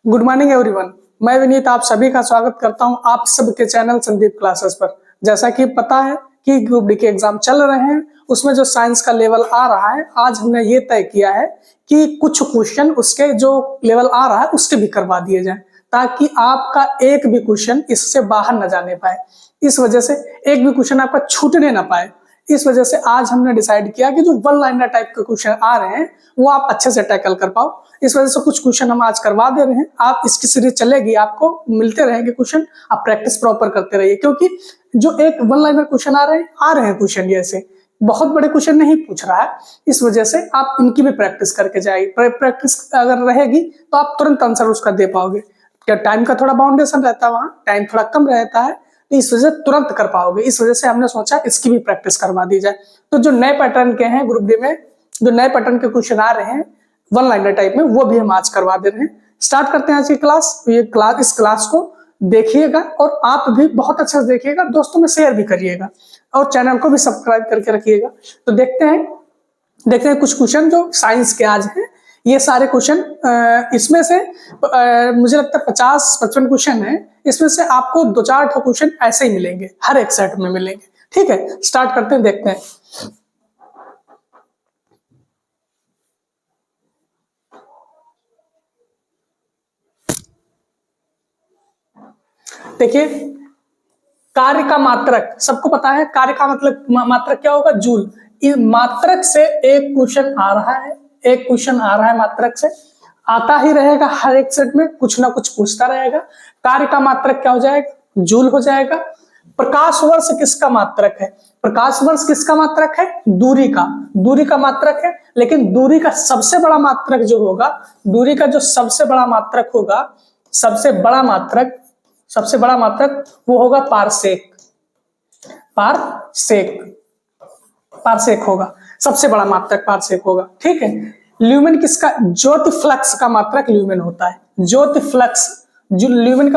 Good morning everyone. मैं विनीत आप सभी का स्वागत करता हूं आप सबके चैनल संदीप क्लासेस पर। जैसा कि पता है कि ग्रुप डी के एग्जाम चल रहे हैं, उसमें जो साइंस का लेवल आ रहा है, आज हमने ये तय किया है कि कुछ क्वेश्चन उसके जो लेवल आ रहा है उसके भी करवा दिए जाएं, ताकि आपका एक भी क्वेश्चन इससे बाहर न जाने पाए। इस वजह से एक भी क्वेश्चन आपका छूटने ना पाए। इस वजह से आज हमने डिसाइड किया कि जो वन लाइनर टाइप के क्वेश्चन आ रहे हैं वो आप अच्छे से टैकल कर पाओ। इस वजह से कुछ क्वेश्चन हम आज करवा दे रहे हैं। आप इसकी सीरीज चलेगी, आपको मिलते रहेंगे क्वेश्चन, आप प्रैक्टिस प्रॉपर करते रहिए, क्योंकि जो एक वन लाइनर क्वेश्चन आ रहे हैं क्वेश्चन जैसे बहुत बड़े क्वेश्चन नहीं पूछ रहा है। इस वजह से आप इनकी भी प्रैक्टिस करके जाइए। प्रैक्टिस अगर रहेगी तो आप तुरंत आंसर उसका दे पाओगे। क्या टाइम का थोड़ा बाउंडेशन रहता है, वहाँ टाइम थोड़ा कम रहता है, तो इस वजह से तुरंत कर पाओगे। इस वजह से हमने सोचा इसकी भी प्रैक्टिस करवा दी जाए। तो जो नए पैटर्न के हैं ग्रुप डी में, जो नए पैटर्न के क्वेश्चन आ रहे हैं वन लाइनर टाइप में, वो भी हम आज करवा दे रहे हैं। स्टार्ट करते हैं आज की क्लास। इस क्लास को देखिएगा और आप भी बहुत अच्छे से देखिएगा, दोस्तों में शेयर भी करिएगा और चैनल को भी सब्सक्राइब करके रखिएगा। तो देखते हैं कुछ क्वेश्चन जो साइंस के आज हैं। ये सारे क्वेश्चन इसमें से मुझे लगता है 50-55 क्वेश्चन है। इसमें से आपको 2-4 क्वेश्चन ऐसे ही मिलेंगे, हर एक सेट में मिलेंगे। ठीक है, स्टार्ट करते हैं, देखते हैं। देखिए, कार्य का मात्रक सबको पता है। कार्य का मतलब मात्रक क्या होगा? जूल। इस मात्रक से एक क्वेश्चन आ रहा है, मात्रक से आता ही रहेगा। हर एक सेट में कुछ ना कुछ पूछता रहेगा। कार्य का मात्रक क्या हो जाएगा? जूल हो जाएगा। प्रकाश वर्ष किसका मात्रक है? प्रकाश वर्ष किसका मात्रक है? दूरी का मात्रक है। लेकिन दूरी का सबसे बड़ा मात्रक जो होगा, दूरी का जो सबसे बड़ा मात्रक होगा, सबसे बड़ा मात्रक वो होगा पारसेक होगा। सबसे बड़ा मात्रक पारसेक होगा। ठीक है। ल्यूमेन किसका? ज्योति फ्लक्स का मात्रक ल्यूमेन होता है। ज्योति फ्लक्स जो ल्यूमेन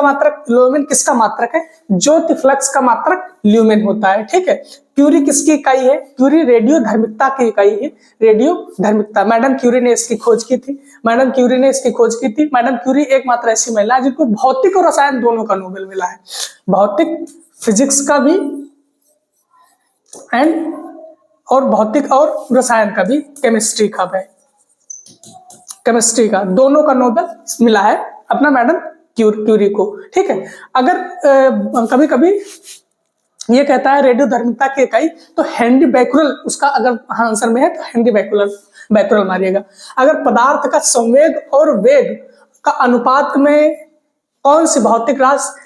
किसका मात्रक है? ज्योति फ्लक्स का मात्रक ल्यूमेन होता है। ठीक है। क्यूरी किसकी इकाई है? क्यूरी रेडियो धर्मिकता की इकाई है। रेडियो धर्मिकता मैडम क्यूरी ने इसकी खोज की थी। मैडम क्यूरी एकमात्र ऐसी महिला है जिनको भौतिक और रसायन दोनों का नोबेल मिला है। भौतिक फिजिक्स का भी और भौतिक और रसायन का भी, केमिस्ट्री का दोनों का नोबेल मिला है अपना मैडम क्यूरी को। ठीक है। अगर कभी कभी ये कहता है रेडियो धर्मिकता की इकाई, तो हेनरी बैकुलर उसका अगर आंसर में है तो हेनरी बैकुलर मारिएगा। अगर पदार्थ का संवेग और वेग का अनुपात में कौन सी भौतिक राशि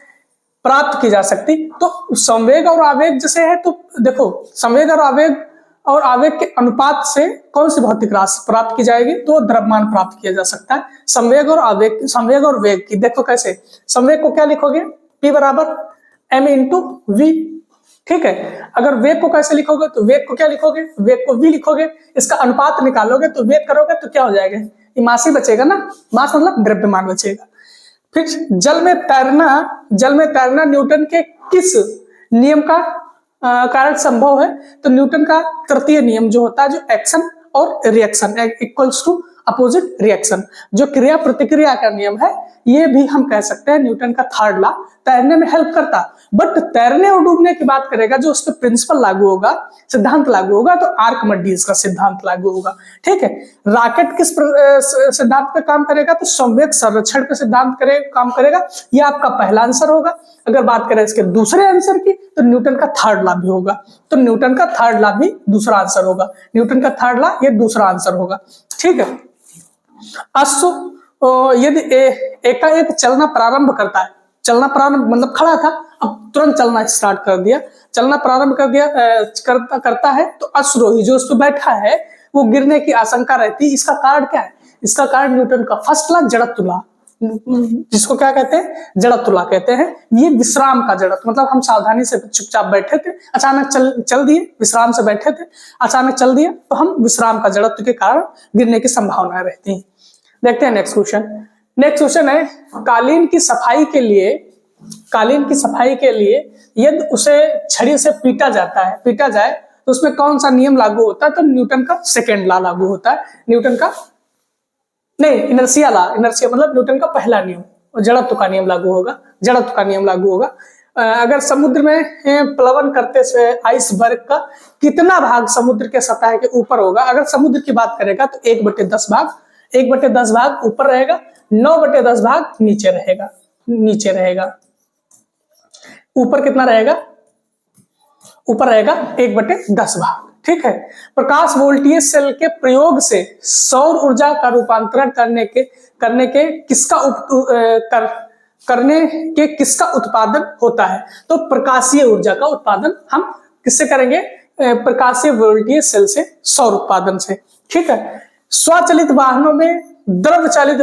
प्राप्त की जा सकती, तो संवेग और आवेग जैसे है, तो देखो संवेग और आवेग के अनुपात से कौन सी भौतिक राशि प्राप्त की जाएगी, तो द्रव्यमान प्राप्त किया जा सकता है। संवेग और वेग की देखो कैसे। संवेग को क्या लिखोगे? P बराबर m इंटू वी। ठीक है। अगर वेग को कैसे लिखोगे, तो वेग को क्या लिखोगे? वेग को v लिखोगे। इसका अनुपात निकालोगे तो वेग करोगे तो क्या हो जाएगा? ये मास ही बचेगा ना। मास मतलब द्रव्यमान बचेगा। फिर जल में तैरना न्यूटन के किस नियम का कारण संभव है? तो न्यूटन का तृतीय नियम जो होता है, जो एक्शन और reaction equals to opposite reaction, जो क्रिया प्रतिक्रिया का नियम है, ये भी हम कह सकते हैं न्यूटन का थर्ड लॉ तैरने में हेल्प करता। बट तैरने और डूबने की बात करेगा, जो उस पर प्रिंसिपल लागू होगा, सिद्धांत लागू होगा, तो आर्किमिडीज का सिद्धांत लागू होगा। ठीक है। रॉकेट किस सिद्धांत पे काम करेगा? तो संवेग संरक्षण पे सिद्धांत काम करेगा। ये आपका पहला आंसर होगा। अगर बात करें इसके दूसरे आंसर की, तो न्यूटन का थर्ड लॉ भी होगा। तो न्यूटन का थर्ड लॉ भी दूसरा आंसर होगा। न्यूटन का थर्ड लॉ ये दूसरा आंसर होगा। ठीक है। अश्व यदि एकाएक चलना प्रारंभ करता है, चलना प्रारंभ मतलब खड़ा था, अब तुरंत चलना स्टार्ट कर दिया, चलना प्रारंभ करता है, तो अश्वरोही जो उस पर बैठा है वो गिरने की आशंका रहती है। इसका कारण क्या है? इसका कारण न्यूटन का फर्स्ट लॉ, जड़त्व लॉ, जिसको क्या कहते हैं? जड़त्व लॉ कहते हैं। ये विश्राम का जड़त्व, मतलब हम सावधानी से चुपचाप बैठे थे, अचानक चल दिए, विश्राम से बैठे थे, अचानक चल दिए, तो हम विश्राम का जड़त्व के कारण गिरने की संभावना रहती है। देखते हैं नेक्स्ट क्वेश्चन है, कालीन की सफाई के लिए यदि उसे छड़ी से पीटा जाए तो उसमें कौन सा नियम लागू होता है? तो न्यूटन का सेकेंड लॉ लागू होता है। इनर्शिया मतलब न्यूटन का पहला नियम। जड़त्व का नियम लागू होगा, जड़त्व का नियम लागू होगा। अगर समुद्र में प्लवन करते से आइसबर्ग का कितना भाग समुद्र के सतह के ऊपर होगा? अगर समुद्र की बात करेगा तो 1/10 भाग, 1/10 भाग ऊपर रहेगा, 9/10 भाग नीचे रहेगा, नीचे रहेगा। ऊपर कितना रहेगा? ऊपर रहेगा 1/10 भाग। ठीक है। प्रकाश वोल्टीय सेल के प्रयोग से सौर ऊर्जा का रूपांतरण करने के किसका उत्पादन होता है? तो प्रकाशीय ऊर्जा का उत्पादन हम किससे करेंगे? प्रकाशीय वोल्टीय सेल से, सौर उत्पादन से। ठीक है। स्वचालित वाहनों में द्रव चालित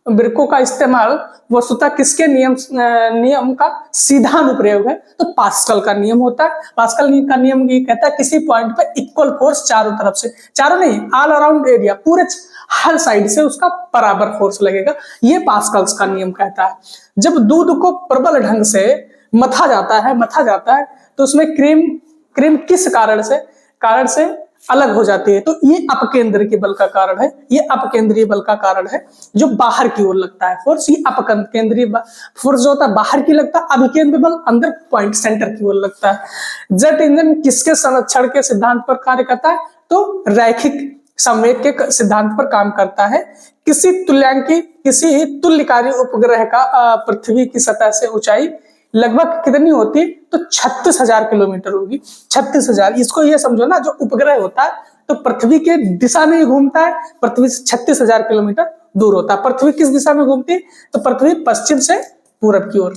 ब्रेकों का इस्तेमाल वस्तुतः किसके नियम का सीधा अनुप्रयोग है? तो पास्कल का नियम होता है। पास्कल का नियम ये कहता है किसी पॉइंट पे इक्वल फोर्स चारों तरफ से, चारों नहीं, ऑल अराउंड एरिया, पूरे हर साइड से उसका बराबर फोर्स लगेगा, ये पास्कल्स का नियम कहता है। जब दूध को प्रबल ढंग से मथा जाता है तो उसमें क्रीम किस कारण से अलग हो जाती है? तो ये अपकेंद्रीय बल का कारण है, ये अपकेंद्रीय बल का कारण है जो बाहर की ओर लगता है फोर्स। ये अपकेंद्रीय फोर्स जो होता है बाहर की लगता है, अभिकेंद्रीय बल अंदर पॉइंट सेंटर की ओर लगता है। जेट इंजन किसके संरक्षण के सिद्धांत पर कार्य करता है? तो रैखिक संवेग के सिद्धांत पर काम करता है। किसी तुल्यकारी उपग्रह का पृथ्वी की सतह से ऊंचाई लगभग कितनी होती है? तो 36,000 किलोमीटर होगी, 36,000। इसको ये समझो ना, जो उपग्रह होता है तो पृथ्वी के दिशा में घूमता है, पृथ्वी से 36,000 किलोमीटर दूर होता है। पृथ्वी किस दिशा में घूमती है? तो पृथ्वी पश्चिम से पूरब की ओर,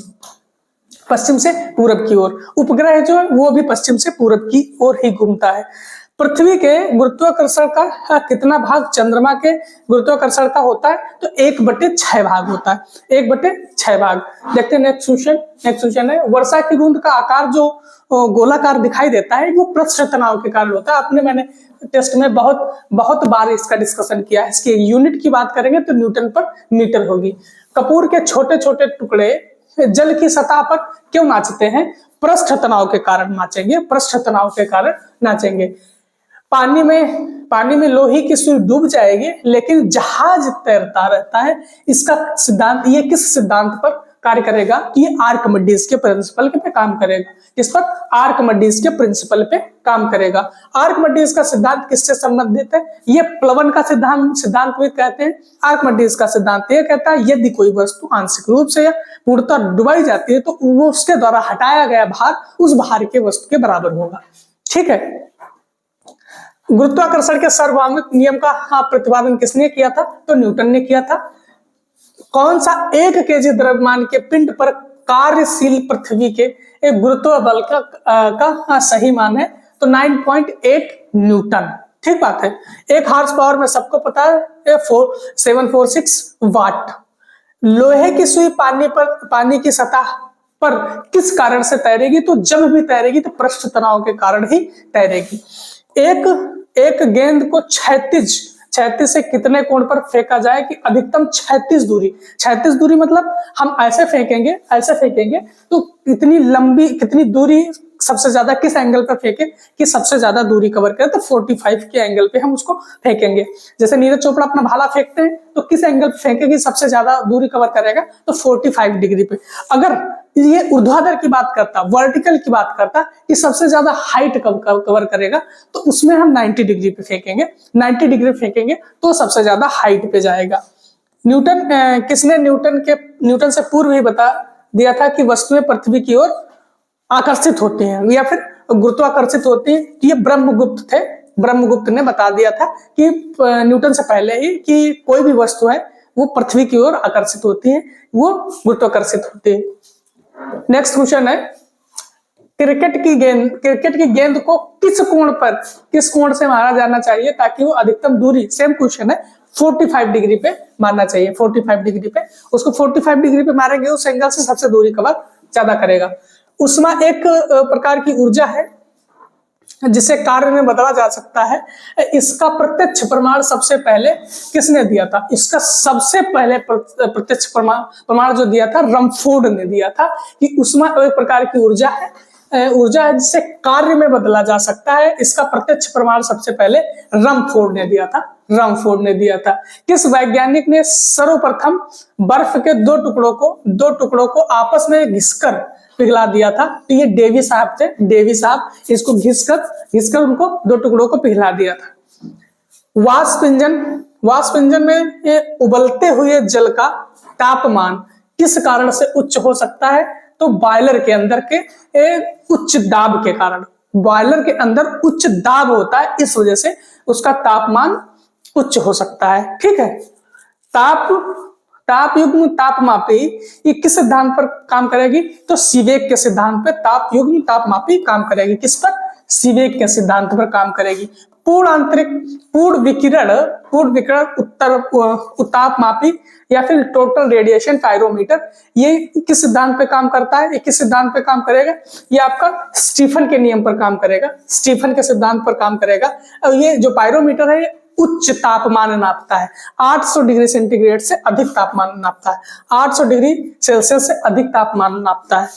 पश्चिम से पूरब की ओर। उपग्रह जो है वो भी पश्चिम से पूरब की ओर ही घूमता है। पृथ्वी के गुरुत्वाकर्षण का कितना भाग चंद्रमा के गुरुत्वाकर्षण का होता है? तो 1/6 भाग होता है, 1/6 भाग। देखते हैं नेक्स्ट क्वेश्चन है, वर्षा की बूंद का आकार जो गोलाकार दिखाई देता है वो पृष्ठ तनाव के कारण होता है। मैंने टेस्ट में बहुत बार इसका डिस्कशन किया है। इसकी यूनिट की बात करेंगे तो न्यूटन पर मीटर होगी। कपूर के छोटे छोटे टुकड़े जल की सतह पर क्यों नाचते हैं? पृष्ठ तनाव के कारण नाचेंगे, पृष्ठ तनाव के कारण नाचेंगे। पानी में लोहे की सुई डूब जाएगी लेकिन जहाज तैरता रहता है। इसका सिद्धांत, ये किस सिद्धांत पर कार्य करेगा? ये आर्किमिडीज के प्रिंसिपल पे काम करेगा। इस पर आर्किमिडीज के प्रिंसिपल पे काम करेगा। आर्किमिडीज का सिद्धांत किससे संबंधित है? ये प्लवन का सिद्धांत भी कहते हैं। आर्किमिडीज का सिद्धांत ये कहता है यदि कोई वस्तु आंशिक रूप से या पूर्णतः डुबाई जाती है तो वो उसके द्वारा हटाया गया भार उस भार के वस्तु के बराबर होगा। ठीक है। गुरुत्वाकर्षण के सार्वभौमिक नियम का प्रतिपादन किसने किया था? तो न्यूटन ने किया था। कौन सा 1 केजी द्रव्यमान के पिंड पर कार्यशील पृथ्वी के एक गुरुत्व बल का सही मान है? तो 9.8 न्यूटन। ठीक बात है। 1 हॉर्स पावर में सबको पता है 746 वाट। लोहे की सुई पानी की सतह पर किस कारण से तैरेगी? तो जब भी तैरेगी तो पृष्ठ तनाव के कारण ही तैरेगी। एक गेंद को 36 से कितने कोण पर फेंका जाए कि अधिकतम 36 दूरी मतलब हम ऐसे फेंकेंगे तो कितनी दूरी सबसे ज्यादा किस एंगल पर फेंके कि सबसे ज्यादा दूरी कवर करे? तो 45 के एंगल पे हम उसको फेंकेंगे। जैसे नीरज चोपड़ा अपना भाला फेंकते हैं तो किस एंगल पे फेंकेगी सबसे ज्यादा दूरी कवर करेगा? तो 45 डिग्री पे। अगर ये ऊर्ध्वाधर की बात करता, वर्टिकल की बात करता कि सबसे ज्यादा हाइट कवर करेगा तो उसमें हम 90 डिग्री पे फेंकेंगे, 90 डिग्री फेंकेंगे तो सबसे ज्यादा हाइट पे जाएगा। किसने न्यूटन से पूर्व ही बता दिया था कि वस्तुएं पृथ्वी की ओर आकर्षित होती हैं या फिर गुरुत्वाकर्षित होती हैं? ये ब्रह्मगुप्त थे। ब्रह्मगुप्त ने बता दिया था कि न्यूटन से पहले ही कि कोई भी वस्तु है वो पृथ्वी की ओर आकर्षित होती है, वो गुरुत्वाकर्षित होती है। नेक्स्ट क्वेश्चन है, क्रिकेट की गेंद को किस कोण से मारा जाना चाहिए ताकि वो अधिकतम दूरी, सेम क्वेश्चन है, 45 डिग्री पे मारना चाहिए। 45 डिग्री पे उसको 45 डिग्री पे मारेंगे, उस एंगल से सबसे दूरी कवर ज्यादा करेगा। उष्मा एक प्रकार की ऊर्जा है जिसे कार्य में बदला जा सकता है। इसका प्रत्यक्ष प्रमाण सबसे पहले किसने दिया था? इसका सबसे पहले प्रत्यक्ष प्रमाण जो दिया था रमफोर्ड ने दिया था कि उष्मा एक प्रकार की ऊर्जा है ऊर्जा है जिसे कार्य में बदला जा सकता है। इसका प्रत्यक्ष प्रमाण सबसे पहले रमफोर्ड ने दिया था। रमफोर्ड ने दिया था। किस वैज्ञानिक ने सर्वप्रथम बर्फ के दो टुकड़ों को आपस में घिसकर पिघला दिया था? तो ये डेवी साहब थे। डेवी साहब इसको घिसकर उनको दो टुकड़ों को पिघला दिया था। वाष्प इंजन में ये उबलते हुए जल का तापमान किस कारण से उच्च हो सकता है? तो बॉयलर के अंदर के उच्च दाब के कारण। बॉयलर के अंदर उच्च दाब होता है, इस वजह से उसका तापमान उच्च हो सकता है। ठीक है। तापयुग्म तापमापी ये किस सिद्धांत पर काम करेगी? तो सीवेक के सिद्धांत पर तापयुग्म तापमापी काम करेगी। किस पर? सीवेक के सिद्धांत पर काम करेगी। पूर्ण विकिरण उतापमापी या फिर टोटल रेडिएशन पायरोमीटर, ये किस सिद्धांत पे काम करता है? ये किस सिद्धांत पे काम करेगा? ये आपका स्टीफन के नियम पर काम करेगा। स्टीफन के सिद्धांत पर काम करेगा। और ये जो पायरोमीटर है उच्च तापमान नापता है। 800 डिग्री सेंटीग्रेड से अधिक तापमान नापता है। 800 डिग्री सेल्सियस से अधिक तापमान नापता है।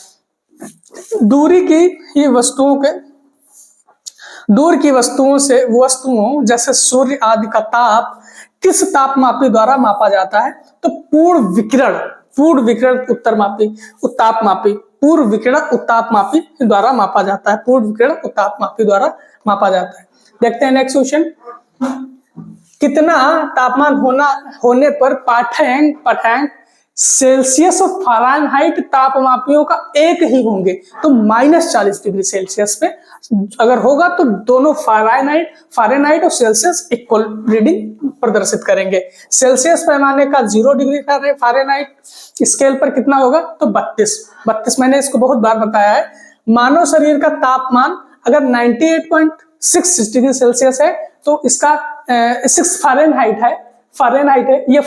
दूर की वस्तुओं जैसे सूर्य आदि का ताप किस तापमापी द्वारा मापा जाता है? तो पूर्ण विकिरण उत्तापमापी द्वारा मापा जाता है। पूर्ण विकिरण उत्तापमापी द्वारा मापा जाता है। देखते हैं नेक्स्ट क्वेश्चन। कितना तापमान होने पर पाठ्यांक सेल्सियस और फ़ारेनहाइट तापमापियों का एक ही होंगे? तो -40 डिग्री सेल्सियस पे अगर होगा तो दोनों फ़ारेनहाइट और सेल्सियस इक्वल रीडिंग प्रदर्शित करेंगे। सेल्सियस पैमाने का 0 डिग्री फ़ारेनहाइट स्केल पर कितना होगा? तो 32। मैंने इसको बहुत बार बताया है। मानव शरीर का तापमान अगर 98.6 डिग्री सेल्सियस है तो इसका 6 फ़ारेनहाइट है। ये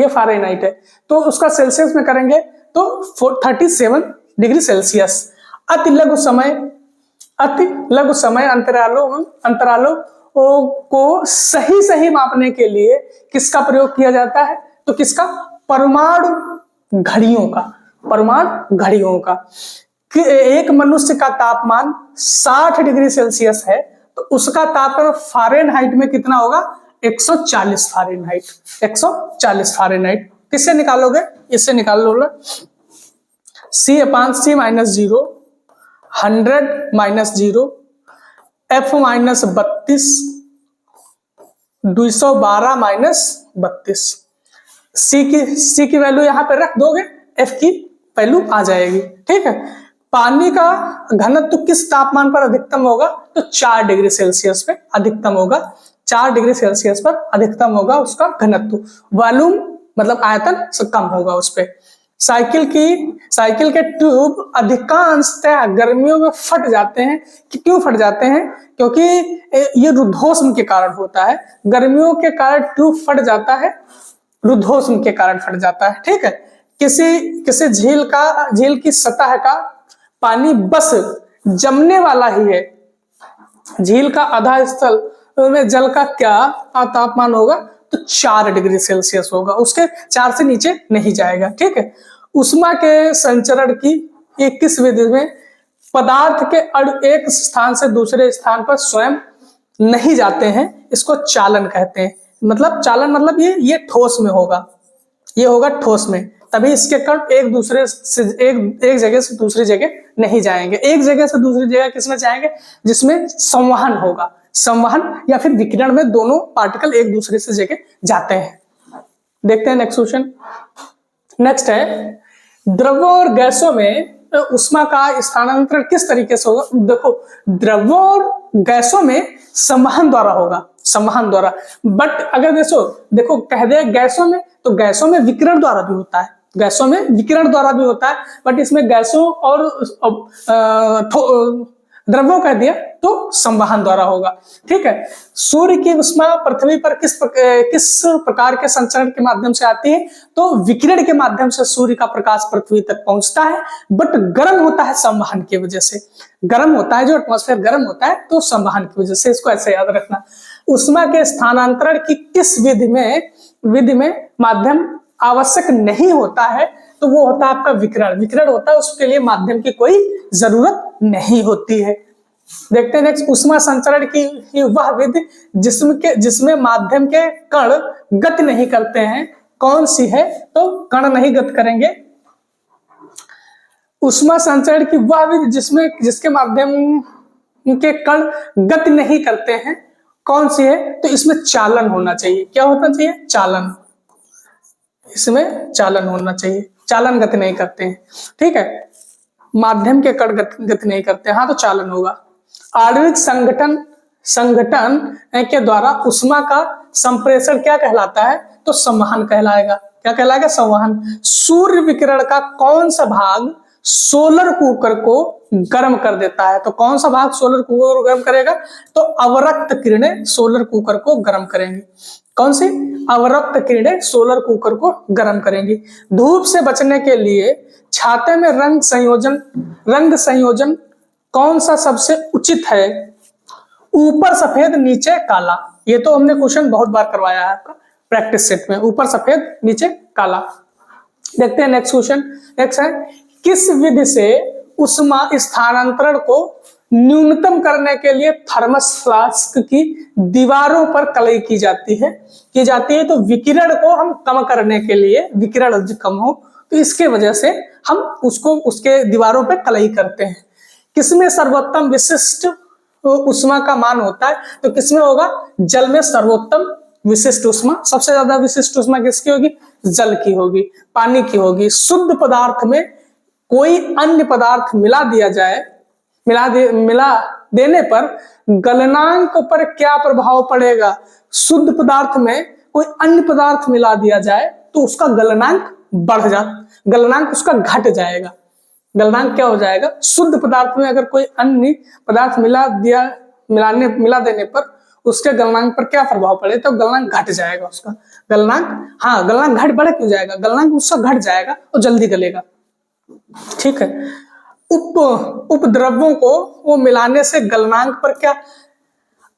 फ़ारेनहाइट है तो उसका सेल्सियस में करेंगे तो 37 डिग्री सेल्सियस। अति लघु समय अंतरालों को सही मापने के लिए किसका प्रयोग किया जाता है? तो किसका? परमाणु घड़ियों का। कि एक मनुष्य का तापमान 60 डिग्री सेल्सियस है तो उसका तापमान फ़ारेनहाइट में कितना होगा? 140 फ़ारेनहाइट। किससे निकालोगे? इससे निकाल लो। C/C - 0, 100 - 0, F - 32, 212 - 32। C की वैल्यू यहां पे रख दोगे, F की वैल्यू आ जाएगी। ठीक है। पानी का घनत्व किस तापमान पर अधिकतम होगा? तो 4 डिग्री सेल्सियस पे अधिकतम होगा। 4 डिग्री सेल्सियस पर अधिकतम होगा उसका घनत्व। वॉल्यूम मतलब आयतन से कम होगा उस पे। साइकिल के ट्यूब अधिकांशतः गर्मियों में फट जाते हैं। क्यों फट जाते हैं? क्योंकि ये रुद्धोष्म के कारण होता है। गर्मियों के कारण ट्यूब फट जाता है, रुद्धोष्म के कारण फट जाता है। ठीक है। किसी झील की सतह का पानी बस जमने वाला ही है। झील का आधा स्थल में जल का क्या तापमान होगा? तो 4 डिग्री सेल्सियस होगा। उसके 4 से नीचे नहीं जाएगा। ठीक है। उष्मा के संचरण की किस विधि में पदार्थ के अणु एक स्थान से दूसरे स्थान पर स्वयं नहीं जाते हैं? इसको चालन कहते हैं। चालन मतलब ये ठोस में होगा। ये होगा ठोस में, तभी इसके कण एक जगह से दूसरी जगह नहीं जाएंगे। एक जगह से दूसरी जगह किसमें जाएंगे? जिसमें संवहन होगा। संवहन या फिर विकिरण में दोनों पार्टिकल एक दूसरे से जगह जाते हैं। देखते हैं नेक्स्ट क्वेश्चन। नेक्स्ट है, द्रव्यों और गैसों में उष्मा का स्थानांतरण किस तरीके से होगा? देखो, द्रव्यों और गैसों में संवहन द्वारा होगा, संवहन द्वारा। बट अगर देखो कह दे गैसों में, तो गैसों में विकिरण द्वारा भी होता है। गैसों में विकिरण द्वारा भी होता है, बट इसमें गैसों और द्रव्यों कह दिया तो संवहन द्वारा होगा। ठीक है। सूर्य की उष्मा पृथ्वी पर किस प्रकार के संचरण के माध्यम से आती है? तो विकिरण के माध्यम से सूर्य का प्रकाश पृथ्वी तक पहुंचता है, बट गर्म होता है संवहन की वजह से। गर्म होता है, जो एटमॉस्फेयर गर्म होता है तो संवहन की वजह से। इसको ऐसे याद रखना। उष्मा के स्थानांतरण की किस विधि में माध्यम आवश्यक नहीं होता है तो वो होता है आपका विकिरण। विकिरण होता है, उसके लिए माध्यम की कोई जरूरत नहीं होती है। देखते हैं नेक्स्ट, ऊष्मा संचरण की वह विधि जिसमें माध्यम के कण गति नहीं करते हैं, कौन सी है? तो कण नहीं गति करेंगे। ऊष्मा संचरण की वह विधि जिसके माध्यम के कण गति नहीं करते हैं, कौन सी है? तो इसमें चालन होना चाहिए। क्या होना चाहिए? चालन। इसमें चालन होना चाहिए। चालन गति नहीं करते हैं, ठीक है। माध्यम के कण गति नहीं करते, हाँ तो चालन होगा। आणविक संगठन के द्वारा ऊष्मा का संप्रेषण क्या कहलाता है? तो संवहन कहलाएगा। क्या कहलाएगा? संवहन। सूर्य विकिरण का कौन सा भाग सोलर कुकर को गर्म कर देता है? तो कौन सा भाग सोलर कुकर को गर्म करेगा? तो अवरक्त किरणें सोलर कुकर को गर्म करेंगी। कौन सी? अवरक्त किरणें सोलर कुकर को गर्म करेंगी। धूप से बचने के लिए छाते में रंग संयोजन कौन सा सबसे उचित है? ऊपर सफेद नीचे काला। ये तो हमने क्वेश्चन बहुत बार करवाया है आपका प्रैक्टिस सेट में, ऊपर सफेद नीचे काला। देखते हैं नेक्स्ट क्वेश्चन। नेक्स्ट है, किस विधि से ऊष्मा स्थानांतरण को न्यूनतम करने के लिए थर्मस फ्लास्क की दीवारों पर कलई की जाती है? तो विकिरण को हम कम करने के लिए, विकिरण कम हो तो इसके वजह से हम उसको उसके दीवारों पर कलई करते हैं। किसमें सर्वोत्तम विशिष्ट ऊष्मा का मान होता है? तो किसमें होगा? जल में सर्वोत्तम विशिष्ट ऊष्मा। सबसे ज्यादा विशिष्ट ऊष्मा किसकी होगी? जल की होगी, पानी की होगी। शुद्ध पदार्थ में कोई अन्य पदार्थ मिला देने पर गलनांक पर क्या प्रभाव पड़ेगा? शुद्ध पदार्थ में कोई अन्य पदार्थ मिला दिया जाए तो उसका गलनांक गलनांक उसका घट जाएगा। गलनांक क्या हो जाएगा? शुद्ध पदार्थ में अगर कोई अन्य पदार्थ मिला देने पर उसके गलनांक पर क्या प्रभाव पड़े? तो गलनांक घट जाएगा उसका। गलनांक घट बढ़े क्यों जाएगा? गलनांक उसका घट जाएगा और जल्दी गलेगा, ठीक है। उपद्रव्यों को वो मिलाने से गलनांक पर क्या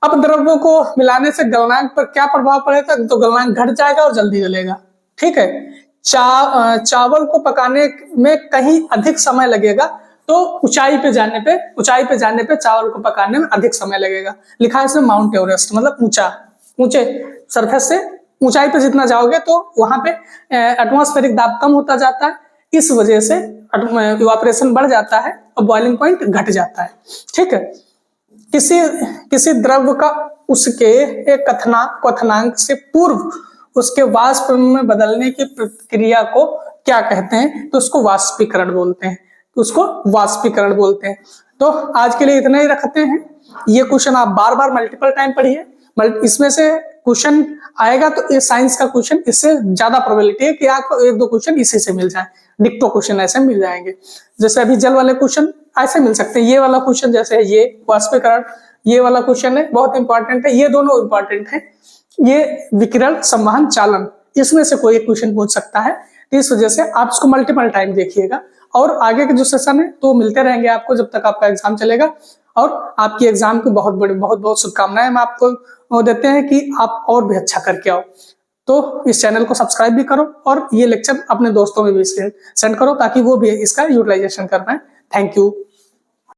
अपद्रव्यों को मिलाने से गलनांक पर क्या प्रभाव पड़ेगा? तो गलनांक घट जाएगा और जल्दी गलेगा, ठीक है। चावल को पकाने में कहीं अधिक समय लगेगा तो ऊंचाई पे जाने पे चावल को पकाने में अधिक समय लगेगा। लिखा है इसमें माउंट एवरेस्ट, मतलब ऊंचे सरफेस से ऊंचाई पे जितना जाओगे तो वहां पे एटमॉस्फेरिक दाब कम होता जाता है, इस वजह से इवापोरेशन बढ़ जाता है और बॉइलिंग पॉइंट घट जाता है, ठीक है। किसी द्रव्य का उसके एक क्वथनांक से पूर्व उसके वाष्प में बदलने की प्रक्रिया को क्या कहते हैं? तो उसको वाष्पीकरण बोलते हैं। तो आज के लिए इतना ही रखते हैं। ये क्वेश्चन आप बार बार मल्टीपल टाइम पढ़िए, इसमें से क्वेश्चन आएगा तो ये साइंस का क्वेश्चन, इससे ज्यादा प्रोबेबिलिटी है कि आपको 1-2 क्वेश्चन इसी से मिल जाए, डिक्टो क्वेश्चन ऐसे मिल जाएंगे। जैसे अभी जल वाले क्वेश्चन ऐसे मिल सकते हैं, ये वाला क्वेश्चन जैसे है ये वाष्पीकरण, ये वाला क्वेश्चन है बहुत इंपॉर्टेंट है, ये दोनों इंपॉर्टेंट है। ये विकिरण, संवहन, चालन, इसमें से कोई एक क्वेश्चन पूछ सकता है। तो इस वजह से आप इसको मल्टीपल टाइम देखिएगा और आगे के जो सेशन है तो मिलते रहेंगे आपको जब तक आपका एग्जाम चलेगा। और आपकी एग्जाम की बहुत शुभकामनाएं हम आपको देते हैं कि आप और भी अच्छा करके आओ। तो इस चैनल को सब्सक्राइब भी करो और ये लेक्चर अपने दोस्तों में भी सेंड करो ताकि वो भी इसका यूटिलाइजेशन कर पाए। Thank you.